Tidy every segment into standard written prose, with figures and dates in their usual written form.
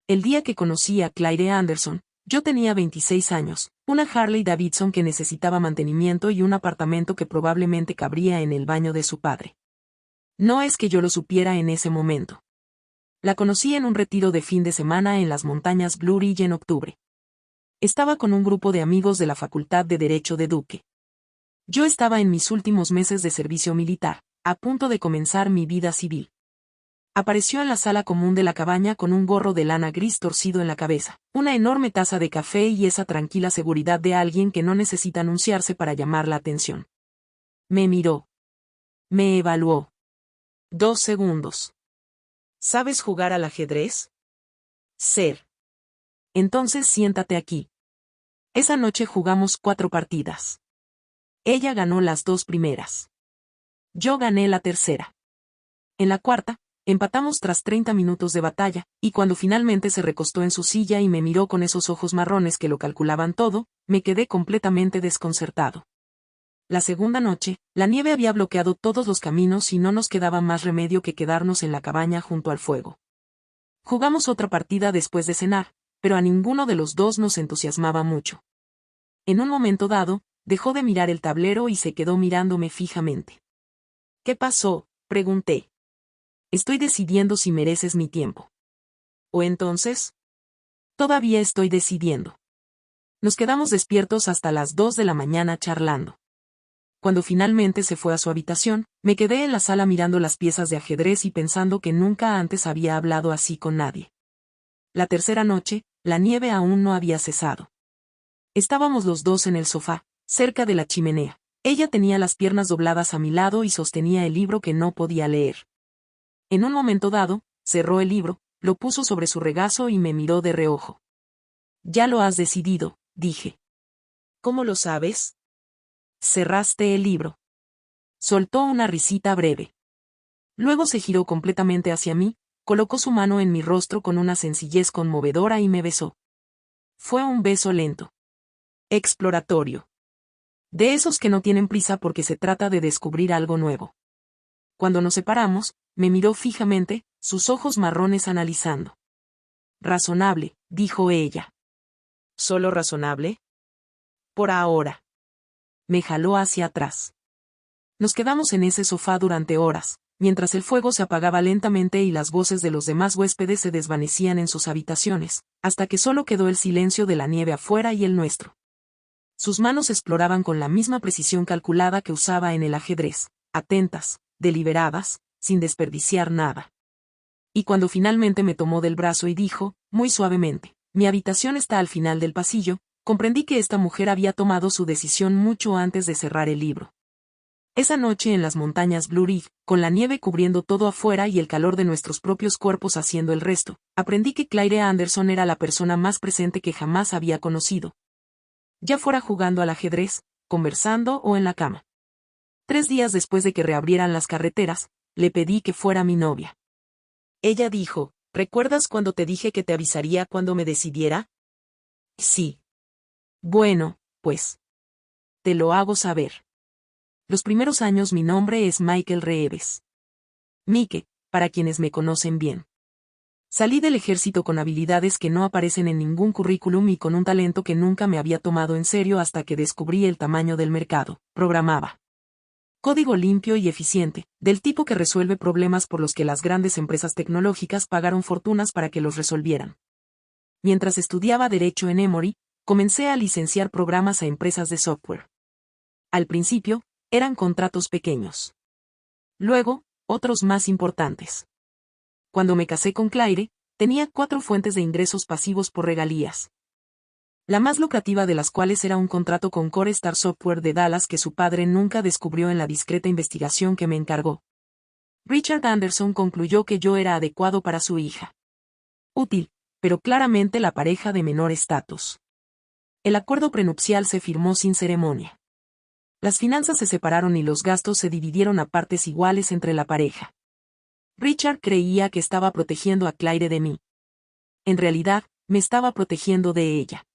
El día que conocí a Claire Anderson, yo tenía 26 años, una Harley Davidson que necesitaba mantenimiento y un apartamento que probablemente cabría en el baño de su padre. No es que yo lo supiera en ese momento. La conocí en un retiro de fin de semana en las montañas Blue Ridge en octubre. Estaba con un grupo de amigos de la Facultad de Derecho de Duke. Yo estaba en mis últimos meses de servicio militar, a punto de comenzar mi vida civil. Apareció en la sala común de la cabaña con un gorro de lana gris torcido en la cabeza, una enorme taza de café y esa tranquila seguridad de alguien que no necesita anunciarse para llamar la atención. Me miró. Me evaluó. 2 segundos. ¿Sabes jugar al ajedrez? Ser. Entonces siéntate aquí. Esa noche jugamos 4 partidas. Ella ganó las 2 primeras. Yo gané la tercera. En la cuarta, empatamos tras 30 minutos de batalla, y cuando finalmente se recostó en su silla y me miró con esos ojos marrones que lo calculaban todo, me quedé completamente desconcertado. La segunda noche, la nieve había bloqueado todos los caminos y no nos quedaba más remedio que quedarnos en la cabaña junto al fuego. Jugamos otra partida después de cenar, pero a ninguno de los dos nos entusiasmaba mucho. En un momento dado, dejó de mirar el tablero y se quedó mirándome fijamente. ¿Qué pasó?, pregunté. Estoy decidiendo si mereces mi tiempo. ¿O entonces? Todavía estoy decidiendo. Nos quedamos despiertos hasta las 2 de la mañana charlando. Cuando finalmente se fue a su habitación, me quedé en la sala mirando las piezas de ajedrez y pensando que nunca antes había hablado así con nadie. La tercera noche, la nieve aún no había cesado. Estábamos los dos en el sofá, cerca de la chimenea. Ella tenía las piernas dobladas a mi lado y sostenía el libro que no podía leer. En un momento dado, cerró el libro, lo puso sobre su regazo y me miró de reojo. «Ya lo has decidido», dije. «¿Cómo lo sabes?» «Cerraste el libro». Soltó una risita breve. Luego se giró completamente hacia mí, colocó su mano en mi rostro con una sencillez conmovedora y me besó. Fue un beso lento. Exploratorio. De esos que no tienen prisa porque se trata de descubrir algo nuevo. Cuando nos separamos, me miró fijamente, sus ojos marrones analizando. «Razonable», dijo ella. «¿Solo razonable?» «Por ahora». Me jaló hacia atrás. Nos quedamos en ese sofá durante horas, mientras el fuego se apagaba lentamente y las voces de los demás huéspedes se desvanecían en sus habitaciones, hasta que solo quedó el silencio de la nieve afuera y el nuestro. Sus manos exploraban con la misma precisión calculada que usaba en el ajedrez, atentas, deliberadas, sin desperdiciar nada. Y cuando finalmente me tomó del brazo y dijo, muy suavemente, «Mi habitación está al final del pasillo», comprendí que esta mujer había tomado su decisión mucho antes de cerrar el libro. Esa noche en las montañas Blue Ridge, con la nieve cubriendo todo afuera y el calor de nuestros propios cuerpos haciendo el resto, aprendí que Claire Anderson era la persona más presente que jamás había conocido. Ya fuera jugando al ajedrez, conversando o en la cama. 3 días después de que reabrieran las carreteras, le pedí que fuera mi novia. Ella dijo, «¿Recuerdas cuando te dije que te avisaría cuando me decidiera?» «Sí». «Bueno, pues. Te lo hago saber. Los primeros años mi nombre es Michael Reeves. Mike, para quienes me conocen bien. Salí del ejército con habilidades que no aparecen en ningún currículum y con un talento que nunca me había tomado en serio hasta que descubrí el tamaño del mercado. Programaba. Código limpio y eficiente, del tipo que resuelve problemas por los que las grandes empresas tecnológicas pagaron fortunas para que los resolvieran. Mientras estudiaba Derecho en Emory, comencé a licenciar programas a empresas de software. Al principio, eran contratos pequeños. Luego, otros más importantes. Cuando me casé con Claire, tenía 4 fuentes de ingresos pasivos por regalías. La más lucrativa de las cuales era un contrato con Core Star Software de Dallas que su padre nunca descubrió en la discreta investigación que me encargó. Richard Anderson concluyó que yo era adecuado para su hija. Útil, pero claramente la pareja de menor estatus. El acuerdo prenupcial se firmó sin ceremonia. Las finanzas se separaron y los gastos se dividieron a partes iguales entre la pareja. Richard creía que estaba protegiendo a Claire de mí. En realidad, me estaba protegiendo de ella.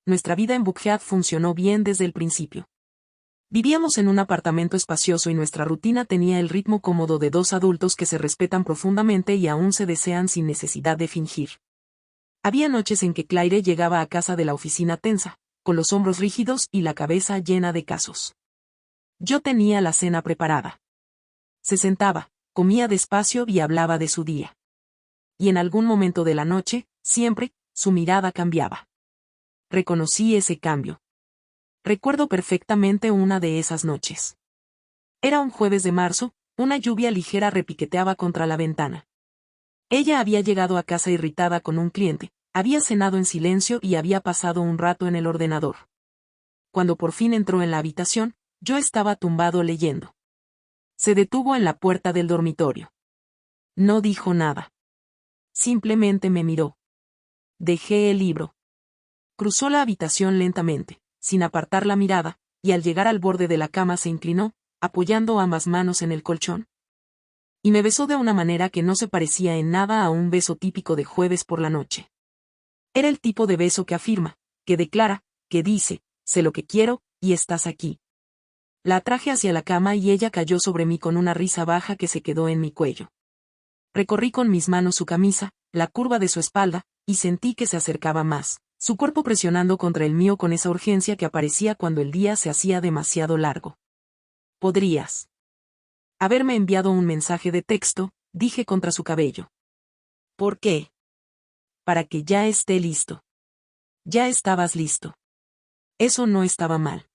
Nuestra vida en Buckhead funcionó bien desde el principio. Vivíamos en un apartamento espacioso y nuestra rutina tenía el ritmo cómodo de 2 adultos que se respetan profundamente y aún se desean sin necesidad de fingir. Había noches en que Claire llegaba a casa de la oficina tensa, con los hombros rígidos y la cabeza llena de casos. Yo tenía la cena preparada. Se sentaba, comía despacio y hablaba de su día. Y en algún momento de la noche, siempre, su mirada cambiaba. Reconocí ese cambio. Recuerdo perfectamente una de esas noches. Era un jueves de marzo, una lluvia ligera repiqueteaba contra la ventana. Ella había llegado a casa irritada con un cliente, había cenado en silencio y había pasado un rato en el ordenador. Cuando por fin entró en la habitación, yo estaba tumbado leyendo. Se detuvo en la puerta del dormitorio. No dijo nada. Simplemente me miró. Dejé el libro. Cruzó la habitación lentamente, sin apartar la mirada, y al llegar al borde de la cama se inclinó, apoyando ambas manos en el colchón. Y me besó de una manera que no se parecía en nada a un beso típico de jueves por la noche. Era el tipo de beso que afirma, que declara, que dice, sé lo que quiero, y estás aquí. La atraje hacia la cama y ella cayó sobre mí con una risa baja que se quedó en mi cuello. Recorrí con mis manos su camisa, la curva de su espalda, y sentí que se acercaba más, su cuerpo presionando contra el mío con esa urgencia que aparecía cuando el día se hacía demasiado largo. Podrías haberme enviado un mensaje de texto, dije contra su cabello. ¿Por qué? Para que ya esté listo. Ya estabas listo. Eso no estaba mal.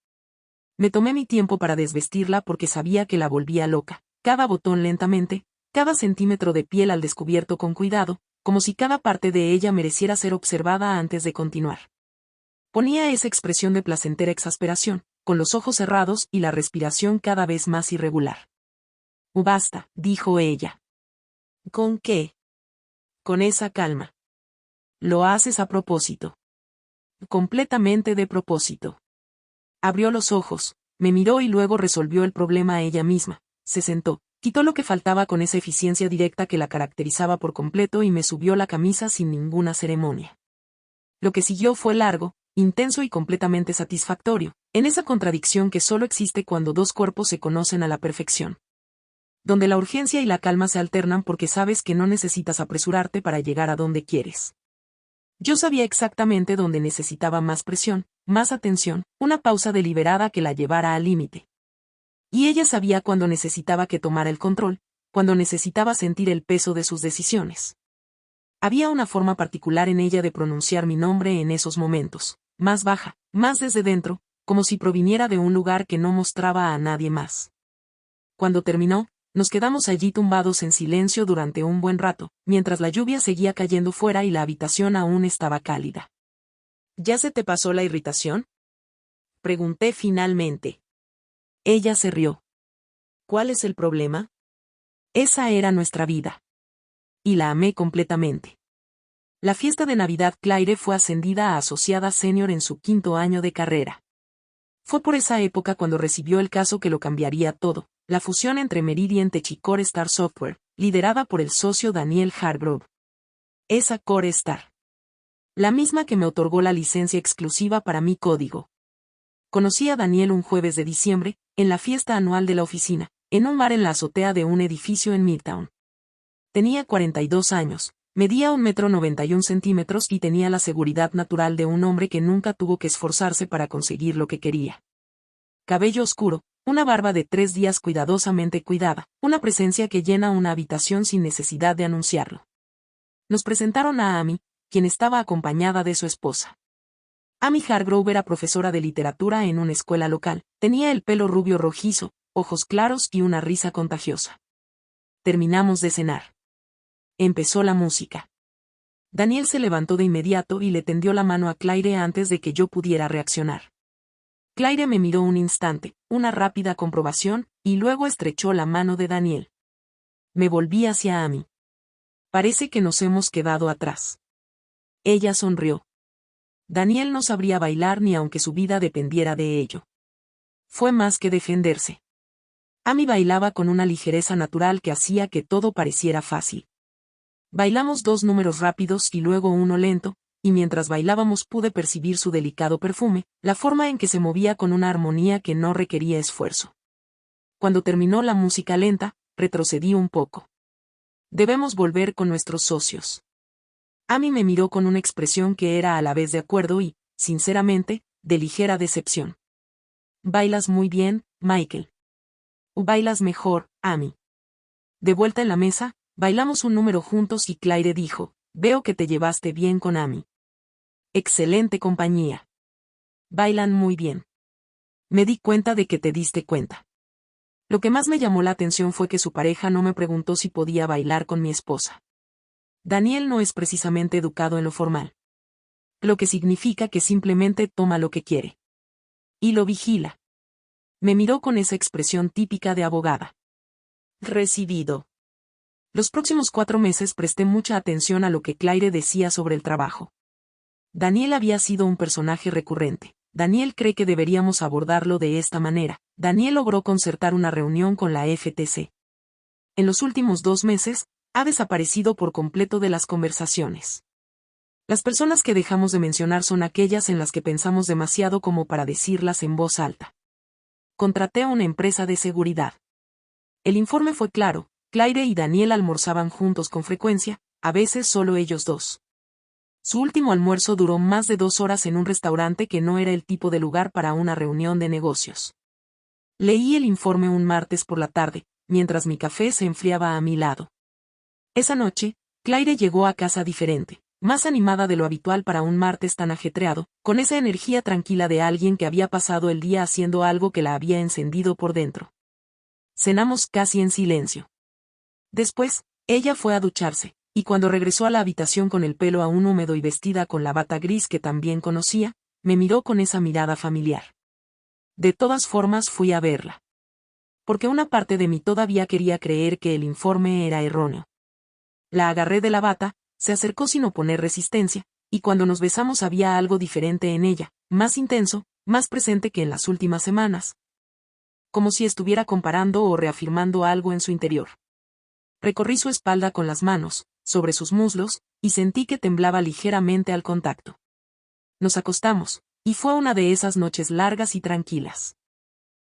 Me tomé mi tiempo para desvestirla porque sabía que la volvía loca, cada botón lentamente, cada centímetro de piel al descubierto con cuidado, como si cada parte de ella mereciera ser observada antes de continuar. Ponía esa expresión de placentera exasperación, con los ojos cerrados y la respiración cada vez más irregular. Basta, dijo ella. ¿Con qué? Con esa calma. Lo haces a propósito. Completamente de propósito. Abrió los ojos, me miró y luego resolvió el problema ella misma, se sentó, quitó lo que faltaba con esa eficiencia directa que la caracterizaba por completo y me subió la camisa sin ninguna ceremonia. Lo que siguió fue largo, intenso y completamente satisfactorio, en esa contradicción que solo existe cuando dos cuerpos se conocen a la perfección. Donde la urgencia y la calma se alternan porque sabes que no necesitas apresurarte para llegar a donde quieres. Yo sabía exactamente dónde necesitaba más presión, más atención, una pausa deliberada que la llevara al límite. Y ella sabía cuando necesitaba que tomara el control, cuando necesitaba sentir el peso de sus decisiones. Había una forma particular en ella de pronunciar mi nombre en esos momentos, más baja, más desde dentro, como si proviniera de un lugar que no mostraba a nadie más. Cuando terminó, nos quedamos allí tumbados en silencio durante un buen rato, mientras la lluvia seguía cayendo fuera y la habitación aún estaba cálida. ¿Ya se te pasó la irritación? Pregunté finalmente. Ella se rió. ¿Cuál es el problema? Esa era nuestra vida. Y la amé completamente. La fiesta de Navidad Claire fue ascendida a asociada senior en su 5º año de carrera. Fue por esa época cuando recibió el caso que lo cambiaría todo, la fusión entre Meridian Tech y Core Star Software, liderada por el socio Daniel Hargrove. Esa Core Star. La misma que me otorgó la licencia exclusiva para mi código. Conocí a Daniel un jueves de diciembre, en la fiesta anual de la oficina, en un bar en la azotea de un edificio en Midtown. Tenía 42 años, medía 1,91 m y tenía la seguridad natural de un hombre que nunca tuvo que esforzarse para conseguir lo que quería. Cabello oscuro, una barba de 3 días cuidadosamente cuidada, una presencia que llena una habitación sin necesidad de anunciarlo. Nos presentaron a Amy, quien estaba acompañada de su esposa. Amy Hargrove era profesora de literatura en una escuela local, tenía el pelo rubio rojizo, ojos claros y una risa contagiosa. Terminamos de cenar. Empezó la música. Daniel se levantó de inmediato y le tendió la mano a Claire antes de que yo pudiera reaccionar. Claire me miró un instante, una rápida comprobación, y luego estrechó la mano de Daniel. Me volví hacia Amy. Parece que nos hemos quedado atrás. Ella sonrió. Daniel no sabría bailar ni aunque su vida dependiera de ello. Fue más que defenderse. Amy bailaba con una ligereza natural que hacía que todo pareciera fácil. Bailamos 2 números rápidos y luego uno lento, y mientras bailábamos pude percibir su delicado perfume, la forma en que se movía con una armonía que no requería esfuerzo. Cuando terminó la música lenta, retrocedí un poco. Debemos volver con nuestros socios. Amy me miró con una expresión que era a la vez de acuerdo y, sinceramente, de ligera decepción. Bailas muy bien, Michael. Bailas mejor, Amy. De vuelta en la mesa, bailamos un número juntos y Claire dijo, veo que te llevaste bien con Amy. Excelente compañía. Bailan muy bien. Me di cuenta de que te diste cuenta. Lo que más me llamó la atención fue que su pareja no me preguntó si podía bailar con mi esposa. Daniel no es precisamente educado en lo formal. Lo que significa que simplemente toma lo que quiere. Y lo vigila. Me miró con esa expresión típica de abogada. Recibido. Los próximos 4 meses presté mucha atención a lo que Claire decía sobre el trabajo. Daniel había sido un personaje recurrente. Daniel cree que deberíamos abordarlo de esta manera. Daniel logró concertar una reunión con la FTC. En los últimos 2 meses, ha desaparecido por completo de las conversaciones. Las personas que dejamos de mencionar son aquellas en las que pensamos demasiado como para decirlas en voz alta. Contraté a una empresa de seguridad. El informe fue claro, Claire y Daniel almorzaban juntos con frecuencia, a veces solo ellos dos. Su último almuerzo duró más de 2 horas en un restaurante que no era el tipo de lugar para una reunión de negocios. Leí el informe un martes por la tarde, mientras mi café se enfriaba a mi lado. Esa noche, Claire llegó a casa diferente, más animada de lo habitual para un martes tan ajetreado, con esa energía tranquila de alguien que había pasado el día haciendo algo que la había encendido por dentro. Cenamos casi en silencio. Después, ella fue a ducharse, y cuando regresó a la habitación con el pelo aún húmedo y vestida con la bata gris que también conocía, me miró con esa mirada familiar. De todas formas fui a verla. Porque una parte de mí todavía quería creer que el informe era erróneo. La agarré de la bata, se acercó sin oponer resistencia, y cuando nos besamos había algo diferente en ella, más intenso, más presente que en las últimas semanas. Como si estuviera comparando o reafirmando algo en su interior. Recorrí su espalda con las manos, sobre sus muslos, y sentí que temblaba ligeramente al contacto. Nos acostamos, y fue una de esas noches largas y tranquilas.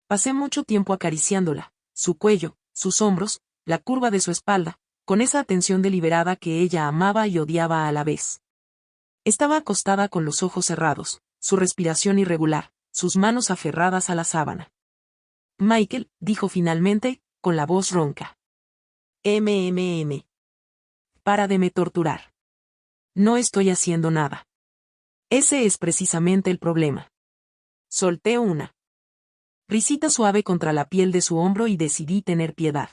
Pasé mucho tiempo acariciándola, su cuello, sus hombros, la curva de su espalda, con esa atención deliberada que ella amaba y odiaba a la vez. Estaba acostada con los ojos cerrados, su respiración irregular, sus manos aferradas a la sábana. Michael, dijo finalmente, con la voz ronca. MMM. Para de me torturar. No estoy haciendo nada. Ese es precisamente el problema. Solté una risita suave contra la piel de su hombro y decidí tener piedad.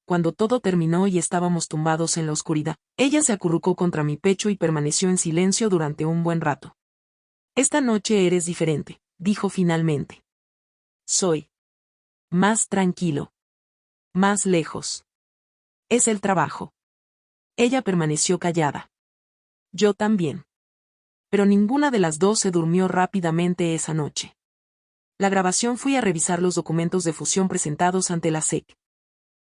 Cuando todo terminó y estábamos tumbados en la oscuridad, ella se acurrucó contra mi pecho y permaneció en silencio durante un buen rato. Esta noche eres diferente, dijo finalmente. Soy más tranquilo. Más lejos. Es el trabajo. Ella permaneció callada. Yo también. Pero ninguna de las dos se durmió rápidamente esa noche. La grabación fui a revisar los documentos de fusión presentados ante la SEC.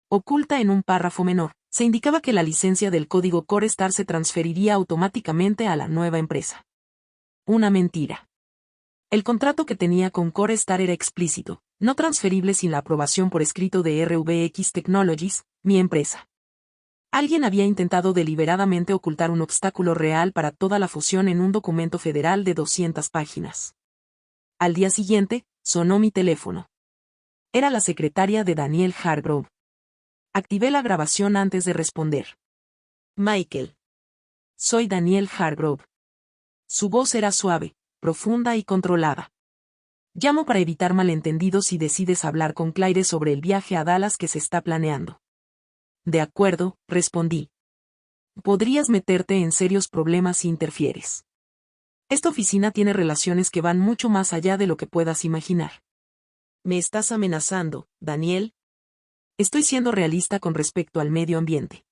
Oculta en un párrafo menor, se indicaba que la licencia del código Core Star se transferiría automáticamente a la nueva empresa. Una mentira. El contrato que tenía con Core Star era explícito, no transferible sin la aprobación por escrito de RVX Technologies, mi empresa. Alguien había intentado deliberadamente ocultar un obstáculo real para toda la fusión en un documento federal de 200 páginas. Al día siguiente, sonó mi teléfono. Era la secretaria de Daniel Hargrove. Activé la grabación antes de responder. Michael. Soy Daniel Hargrove. Su voz era suave, profunda y controlada. Llamo para evitar malentendidos si decides hablar con Claire sobre el viaje a Dallas que se está planeando. De acuerdo, respondí. Podrías meterte en serios problemas si interfieres. Esta oficina tiene relaciones que van mucho más allá de lo que puedas imaginar. ¿Me estás amenazando, Daniel? Estoy siendo realista con respecto al medio ambiente.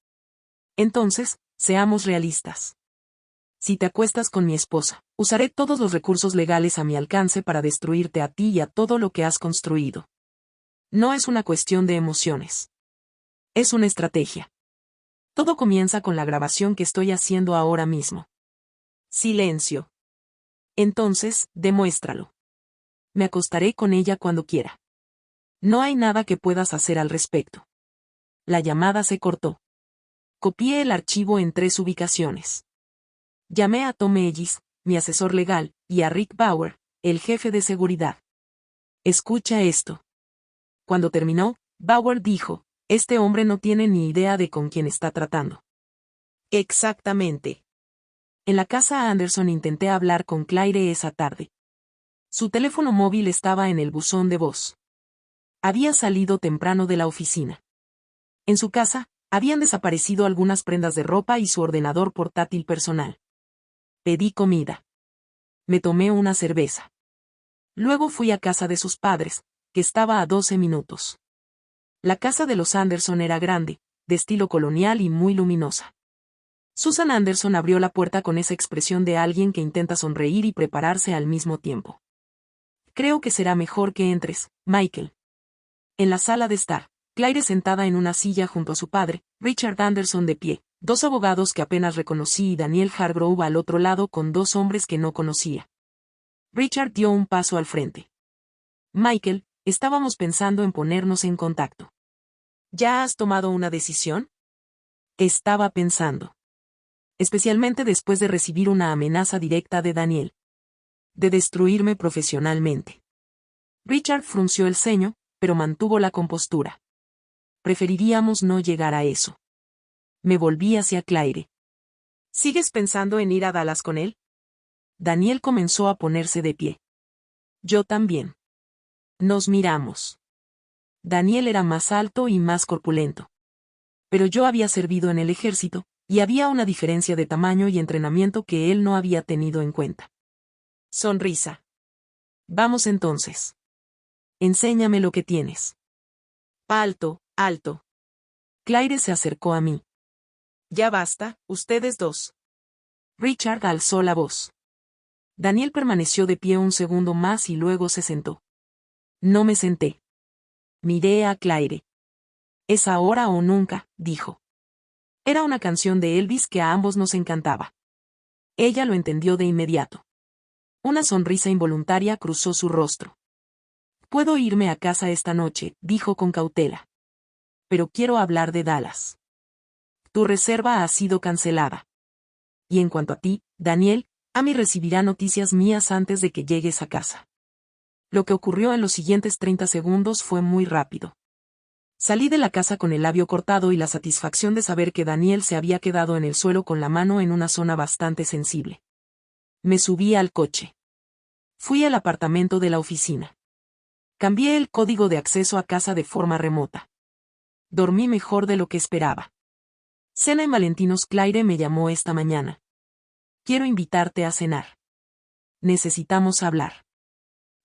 Entonces, seamos realistas. Si te acuestas con mi esposa, usaré todos los recursos legales a mi alcance para destruirte a ti y a todo lo que has construido. No es una cuestión de emociones. Es una estrategia. Todo comienza con la grabación que estoy haciendo ahora mismo. Silencio. Entonces, demuéstralo. Me acostaré con ella cuando quiera. No hay nada que puedas hacer al respecto. La llamada se cortó. Copié el archivo en 3 ubicaciones. Llamé a Tom Ellis, mi asesor legal, y a Rick Bauer, el jefe de seguridad. Escucha esto. Cuando terminó, Bauer dijo, este hombre no tiene ni idea de con quién está tratando. Exactamente. En la casa Anderson intenté hablar con Claire esa tarde. Su teléfono móvil estaba en el buzón de voz. Había salido temprano de la oficina. En su casa, habían desaparecido algunas prendas de ropa y su ordenador portátil personal. Pedí comida. Me tomé una cerveza. Luego fui a casa de sus padres, que estaba a 12 minutos. La casa de los Anderson era grande, de estilo colonial y muy luminosa. Susan Anderson abrió la puerta con esa expresión de alguien que intenta sonreír y prepararse al mismo tiempo. Creo que será mejor que entres, Michael. En la sala de estar, Claire sentada en una silla junto a su padre, Richard Anderson de pie, dos abogados que apenas reconocí y Daniel Hargrove al otro lado con dos hombres que no conocía. Richard dio un paso al frente. Michael, estábamos pensando en ponernos en contacto. ¿Ya has tomado una decisión? Estaba pensando. Especialmente después de recibir una amenaza directa de Daniel. De destruirme profesionalmente. Richard frunció el ceño, pero mantuvo la compostura. Preferiríamos no llegar a eso. Me volví hacia Claire. ¿Sigues pensando en ir a Dallas con él? Daniel comenzó a ponerse de pie. Yo también. Nos miramos. Daniel era más alto y más corpulento. Pero yo había servido en el ejército, y había una diferencia de tamaño y entrenamiento que él no había tenido en cuenta. Sonrisa. Vamos entonces. Enséñame lo que tienes. Alto, alto. Claire se acercó a mí. Ya basta, ustedes dos. Richard alzó la voz. Daniel permaneció de pie un segundo más y luego se sentó. No me senté. Miré a Claire. Es ahora o nunca, dijo. Era una canción de Elvis que a ambos nos encantaba. Ella lo entendió de inmediato. Una sonrisa involuntaria cruzó su rostro. Puedo irme a casa esta noche, dijo con cautela. Pero quiero hablar de Dallas. Tu reserva ha sido cancelada. Y en cuanto a ti, Daniel, Amy recibirá noticias mías antes de que llegues a casa. Lo que ocurrió en los siguientes 30 segundos fue muy rápido. Salí de la casa con el labio cortado y la satisfacción de saber que Daniel se había quedado en el suelo con la mano en una zona bastante sensible. Me subí al coche. Fui al apartamento de la oficina. Cambié el código de acceso a casa de forma remota. Dormí mejor de lo que esperaba. Cena en Valentinos. Claire me llamó esta mañana. Quiero invitarte a cenar. Necesitamos hablar.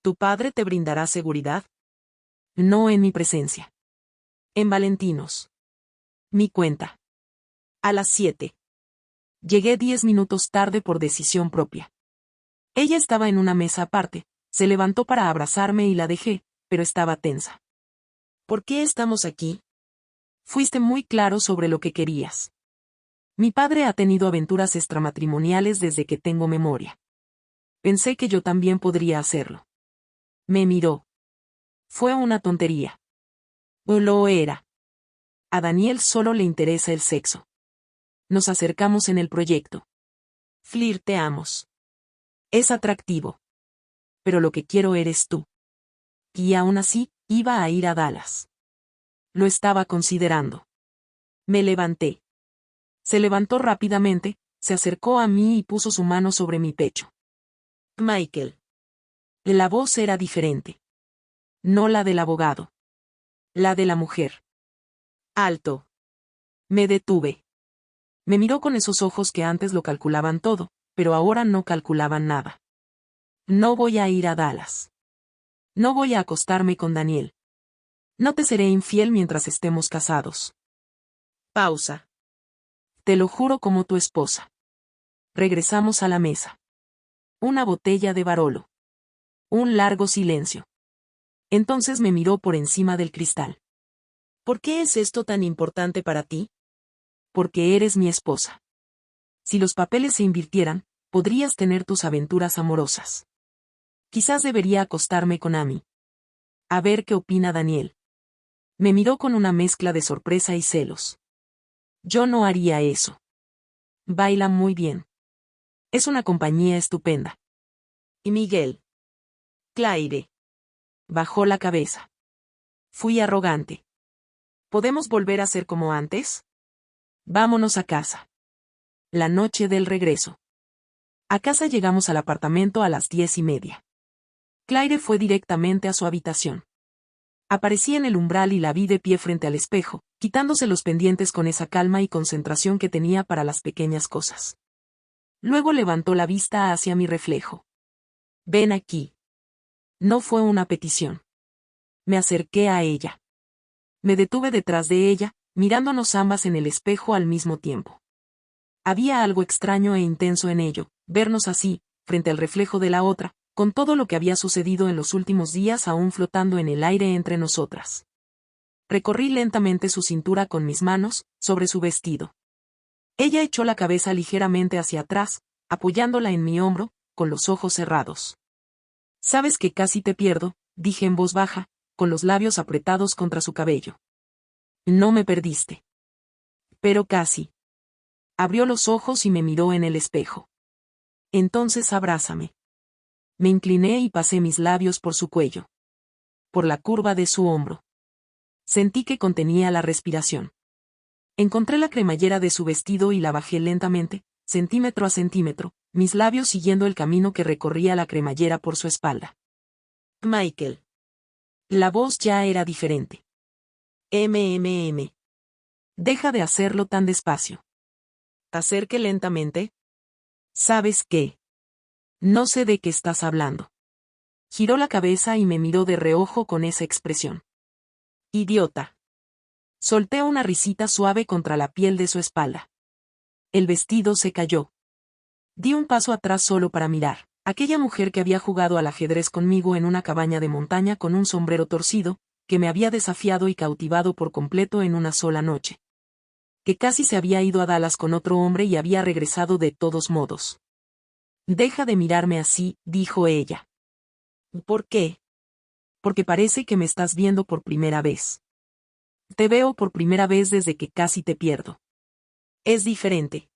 ¿Tu padre te brindará seguridad? No en mi presencia. En Valentinos. Mi cuenta. A las 7. Llegué 10 minutos tarde por decisión propia. Ella estaba en una mesa aparte, se levantó para abrazarme y la dejé, pero estaba tensa. ¿Por qué estamos aquí? Fuiste muy claro sobre lo que querías. Mi padre ha tenido aventuras extramatrimoniales desde que tengo memoria. Pensé que yo también podría hacerlo. Me miró. Fue una tontería. Lo era. A Daniel solo le interesa el sexo. Nos acercamos en el proyecto. Flirteamos. Es atractivo. Pero lo que quiero eres tú. Y aún así, iba a ir a Dallas. Lo estaba considerando. Me levanté. Se levantó rápidamente, se acercó a mí y puso su mano sobre mi pecho. Michael. La voz era diferente. No la del abogado. La de la mujer. Alto. Me detuve. Me miró con esos ojos que antes lo calculaban todo, pero ahora no calculaban nada. No voy a ir a Dallas. No voy a acostarme con Daniel. No te seré infiel mientras estemos casados. Pausa. Te lo juro como tu esposa. Regresamos a la mesa. Una botella de Barolo. Un largo silencio. Entonces me miró por encima del cristal. ¿Por qué es esto tan importante para ti? Porque eres mi esposa. Si los papeles se invirtieran, podrías tener tus aventuras amorosas. Quizás debería acostarme con Amy. A ver qué opina Daniel. Me miró con una mezcla de sorpresa y celos. Yo no haría eso. Baila muy bien. Es una compañía estupenda. ¿Y Miguel? Claire. Bajó la cabeza. Fui arrogante. ¿Podemos volver a ser como antes? Vámonos a casa. La noche del regreso. A casa llegamos al apartamento a las 10:30. Claire fue directamente a su habitación. Aparecí en el umbral y la vi de pie frente al espejo, quitándose los pendientes con esa calma y concentración que tenía para las pequeñas cosas. Luego levantó la vista hacia mi reflejo. Ven aquí. No fue una petición. Me acerqué a ella. Me detuve detrás de ella, mirándonos ambas en el espejo al mismo tiempo. Había algo extraño e intenso en ello, vernos así, frente al reflejo de la otra, con todo lo que había sucedido en los últimos días aún flotando en el aire entre nosotras. Recorrí lentamente su cintura con mis manos, sobre su vestido. Ella echó la cabeza ligeramente hacia atrás, apoyándola en mi hombro, con los ojos cerrados. Sabes que casi te pierdo, dije en voz baja, con los labios apretados contra su cabello. No me perdiste. Pero casi. Abrió los ojos y me miró en el espejo. Entonces abrázame. Me incliné y pasé mis labios por su cuello. Por la curva de su hombro. Sentí que contenía la respiración. Encontré la cremallera de su vestido y la bajé lentamente, centímetro a centímetro, mis labios siguiendo el camino que recorría la cremallera por su espalda. Michael. La voz ya era diferente. MMM. Deja de hacerlo tan despacio. Acerque lentamente. ¿Sabes qué? No sé de qué estás hablando. Giró la cabeza y me miró de reojo con esa expresión. Idiota. Solté una risita suave contra la piel de su espalda. El vestido se cayó. Di un paso atrás solo para mirar. Aquella mujer que había jugado al ajedrez conmigo en una cabaña de montaña con un sombrero torcido, que me había desafiado y cautivado por completo en una sola noche. Que casi se había ido a Dallas con otro hombre y había regresado de todos modos. Deja de mirarme así, dijo ella. ¿Por qué? Porque parece que me estás viendo por primera vez. Te veo por primera vez desde que casi te pierdo. Es diferente.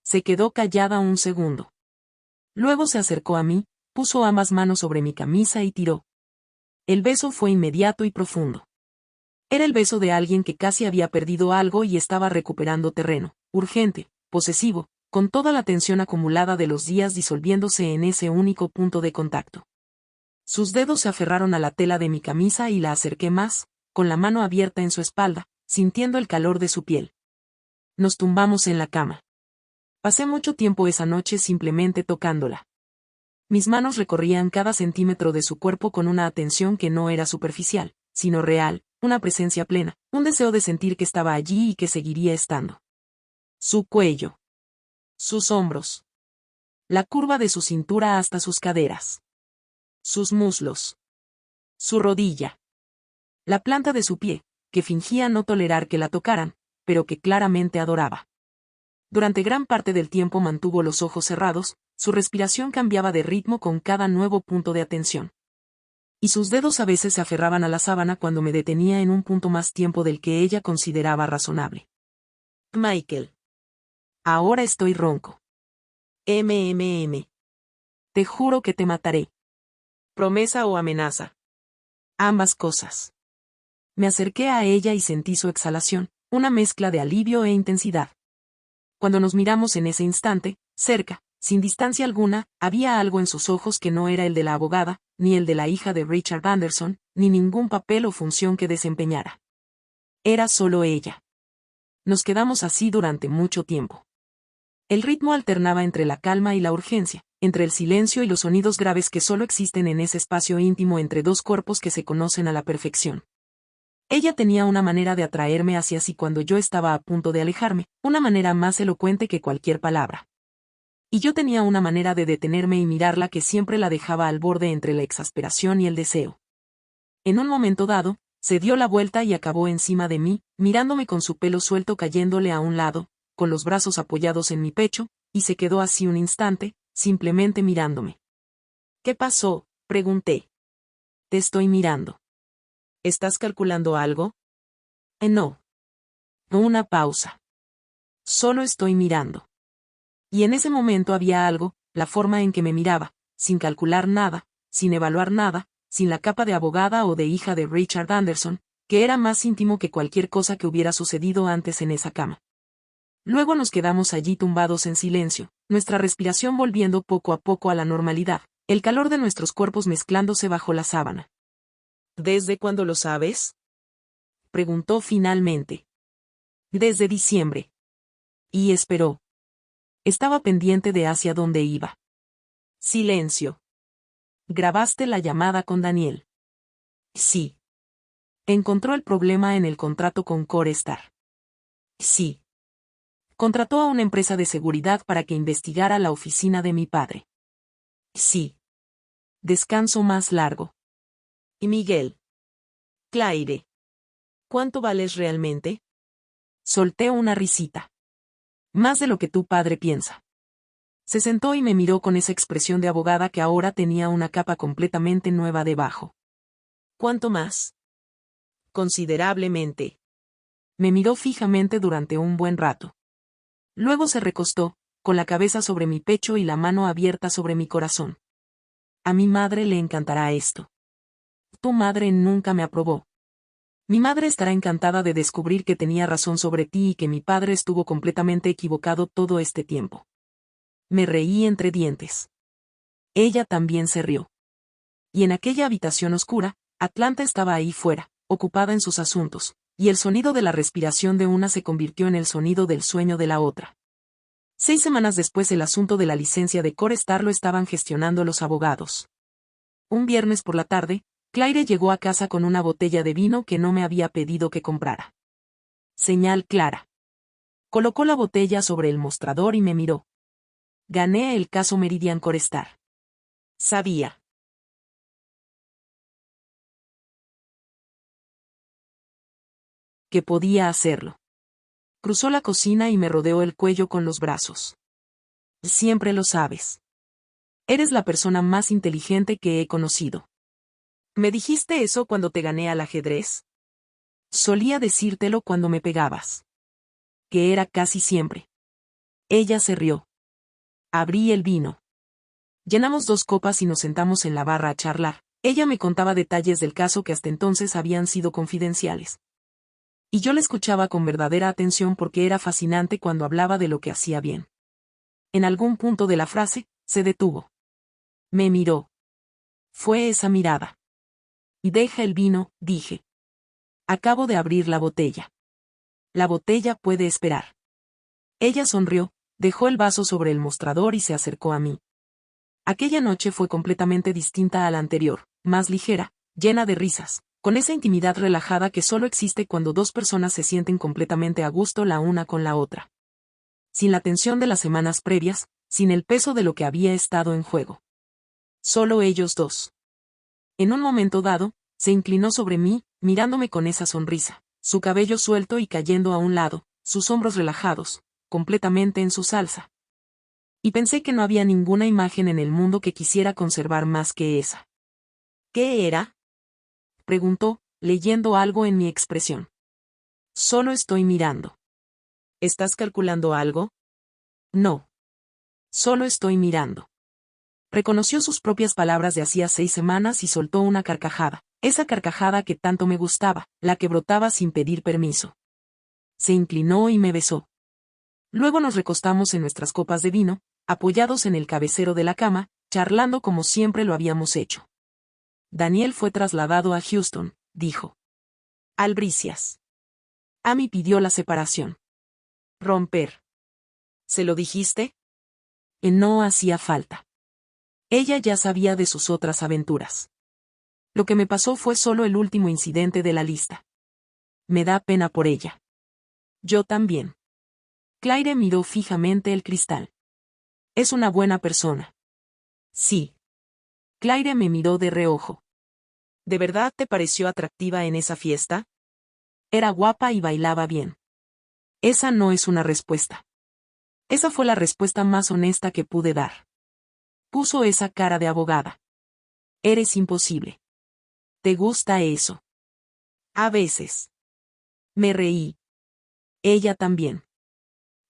Se quedó callada un segundo. Luego se acercó a mí, puso ambas manos sobre mi camisa y tiró. El beso fue inmediato y profundo. Era el beso de alguien que casi había perdido algo y estaba recuperando terreno, urgente, posesivo, con toda la tensión acumulada de los días disolviéndose en ese único punto de contacto. Sus dedos se aferraron a la tela de mi camisa y la acerqué más, con la mano abierta en su espalda, sintiendo el calor de su piel. Nos tumbamos en la cama. Pasé mucho tiempo esa noche simplemente tocándola. Mis manos recorrían cada centímetro de su cuerpo con una atención que no era superficial, sino real, una presencia plena, un deseo de sentir que estaba allí y que seguiría estando. Su cuello. Sus hombros. La curva de su cintura hasta sus caderas. Sus muslos. Su rodilla. La planta de su pie, que fingía no tolerar que la tocaran, pero que claramente adoraba. Durante gran parte del tiempo mantuvo los ojos cerrados, su respiración cambiaba de ritmo con cada nuevo punto de atención. Y sus dedos a veces se aferraban a la sábana cuando me detenía en un punto más tiempo del que ella consideraba razonable. Michael. Ahora estoy ronco. MMM. Te juro que te mataré. ¿Promesa o amenaza? Ambas cosas. Me acerqué a ella y sentí su exhalación, una mezcla de alivio e intensidad. Cuando nos miramos en ese instante, cerca, sin distancia alguna, había algo en sus ojos que no era el de la abogada, ni el de la hija de Richard Anderson, ni ningún papel o función que desempeñara. Era solo ella. Nos quedamos así durante mucho tiempo. El ritmo alternaba entre la calma y la urgencia, entre el silencio y los sonidos graves que solo existen en ese espacio íntimo entre dos cuerpos que se conocen a la perfección. Ella tenía una manera de atraerme hacia sí cuando yo estaba a punto de alejarme, una manera más elocuente que cualquier palabra. Y yo tenía una manera de detenerme y mirarla que siempre la dejaba al borde entre la exasperación y el deseo. En un momento dado, se dio la vuelta y acabó encima de mí, mirándome con su pelo suelto cayéndole a un lado, con los brazos apoyados en mi pecho, y se quedó así un instante, simplemente mirándome. ¿Qué pasó?, pregunté. Te estoy mirando. ¿Estás calculando algo? No. Una pausa. Solo estoy mirando. Y en ese momento había algo, la forma en que me miraba, sin calcular nada, sin evaluar nada, sin la capa de abogada o de hija de Richard Anderson, que era más íntimo que cualquier cosa que hubiera sucedido antes en esa cama. Luego nos quedamos allí tumbados en silencio, nuestra respiración volviendo poco a poco a la normalidad, el calor de nuestros cuerpos mezclándose bajo la sábana. ¿Desde cuándo lo sabes? Preguntó finalmente. Desde diciembre. Y esperó. Estaba pendiente de hacia dónde iba. Silencio. ¿Grabaste la llamada con Daniel? Sí. ¿Encontró el problema en el contrato con Core Star? Sí. ¿Contrató a una empresa de seguridad para que investigara la oficina de mi padre? Sí. Descanso más largo. ¿Y Miguel? Claire. ¿Cuánto vales realmente? Solté una risita. Más de lo que tu padre piensa. Se sentó y me miró con esa expresión de abogada que ahora tenía una capa completamente nueva debajo. ¿Cuánto más? Considerablemente. Me miró fijamente durante un buen rato. Luego se recostó, con la cabeza sobre mi pecho y la mano abierta sobre mi corazón. A mi madre le encantará esto. Tu madre nunca me aprobó. Mi madre estará encantada de descubrir que tenía razón sobre ti y que mi padre estuvo completamente equivocado todo este tiempo. Me reí entre dientes. Ella también se rió. Y en aquella habitación oscura, Atlanta estaba ahí fuera, ocupada en sus asuntos, y el sonido de la respiración de una se convirtió en el sonido del sueño de la otra. 6 semanas después el asunto de la licencia de Core Star lo estaban gestionando los abogados. Un viernes por la tarde, Claire llegó a casa con una botella de vino que no me había pedido que comprara. Señal clara. Colocó la botella sobre el mostrador y me miró. Gané el caso Meridian Core Star. Sabía. Que podía hacerlo. Cruzó la cocina y me rodeó el cuello con los brazos. Siempre lo sabes. Eres la persona más inteligente que he conocido. ¿Me dijiste eso cuando te gané al ajedrez? Solía decírtelo cuando me pegabas. Que era casi siempre. Ella se rió. Abrí el vino. Llenamos 2 copas y nos sentamos en la barra a charlar. Ella me contaba detalles del caso que hasta entonces habían sido confidenciales. Y yo la escuchaba con verdadera atención porque era fascinante cuando hablaba de lo que hacía bien. En algún punto de la frase, se detuvo. Me miró. Fue esa mirada. Y deja el vino, dije. Acabo de abrir la botella. La botella puede esperar. Ella sonrió, dejó el vaso sobre el mostrador y se acercó a mí. Aquella noche fue completamente distinta a la anterior, más ligera, llena de risas, con esa intimidad relajada que solo existe cuando 2 personas se sienten completamente a gusto la una con la otra. Sin la tensión de las semanas previas, sin el peso de lo que había estado en juego. Solo ellos 2. En un momento dado, se inclinó sobre mí, mirándome con esa sonrisa, su cabello suelto y cayendo a un lado, sus hombros relajados, completamente en su salsa. Y pensé que no había ninguna imagen en el mundo que quisiera conservar más que esa. ¿Qué era? Preguntó, leyendo algo en mi expresión. Solo estoy mirando. ¿Estás calculando algo? No. Solo estoy mirando. Reconoció sus propias palabras de hacía 6 semanas y soltó una carcajada, esa carcajada que tanto me gustaba, la que brotaba sin pedir permiso. Se inclinó y me besó. Luego nos recostamos en nuestras copas de vino, apoyados en el cabecero de la cama, charlando como siempre lo habíamos hecho. Daniel fue trasladado a Houston, dijo. Albricias. Amy pidió la separación. Romper. ¿Se lo dijiste? No hacía falta. Ella ya sabía de sus otras aventuras. Lo que me pasó fue solo el último incidente de la lista. Me da pena por ella. Yo también. Claire miró fijamente el cristal. Es una buena persona. Sí. Claire me miró de reojo. ¿De verdad te pareció atractiva en esa fiesta? Era guapa y bailaba bien. Esa no es una respuesta. Esa fue la respuesta más honesta que pude dar. Puso esa cara de abogada. Eres imposible. ¿Te gusta eso? A veces. Me reí. Ella también.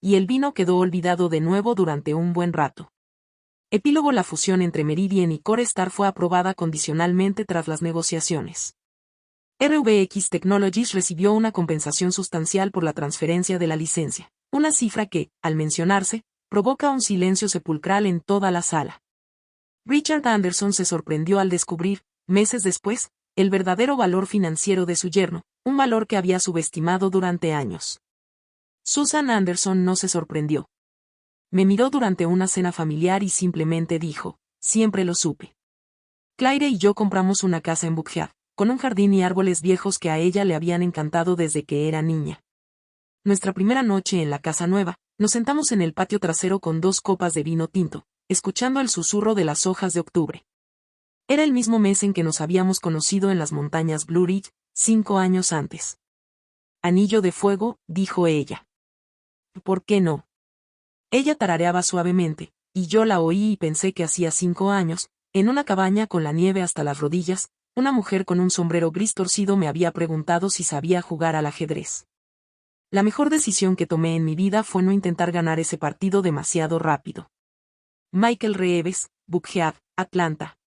y el vino quedó olvidado de nuevo durante un buen rato. Epílogo: la fusión entre Meridian y Core Star fue aprobada condicionalmente tras las negociaciones. RVX Technologies recibió una compensación sustancial por la transferencia de la licencia, una cifra que, al mencionarse, provoca un silencio sepulcral en toda la sala. Richard Anderson se sorprendió al descubrir, meses después, el verdadero valor financiero de su yerno, un valor que había subestimado durante años. Susan Anderson no se sorprendió. Me miró durante una cena familiar y simplemente dijo: siempre lo supe. Claire y yo compramos una casa en Buckhead, con un jardín y árboles viejos que a ella le habían encantado desde que era niña. Nuestra primera noche en la casa nueva, nos sentamos en el patio trasero con 2 copas de vino tinto, escuchando el susurro de las hojas de octubre. Era el mismo mes en que nos habíamos conocido en las montañas Blue Ridge, 5 años antes. Anillo de fuego, dijo ella. ¿Por qué no? Ella tarareaba suavemente, y yo la oí y pensé que hacía 5 años, en una cabaña con la nieve hasta las rodillas, una mujer con un sombrero gris torcido me había preguntado si sabía jugar al ajedrez. La mejor decisión que tomé en mi vida fue no intentar ganar ese partido demasiado rápido. Michael Reeves, Buckhead, Atlanta.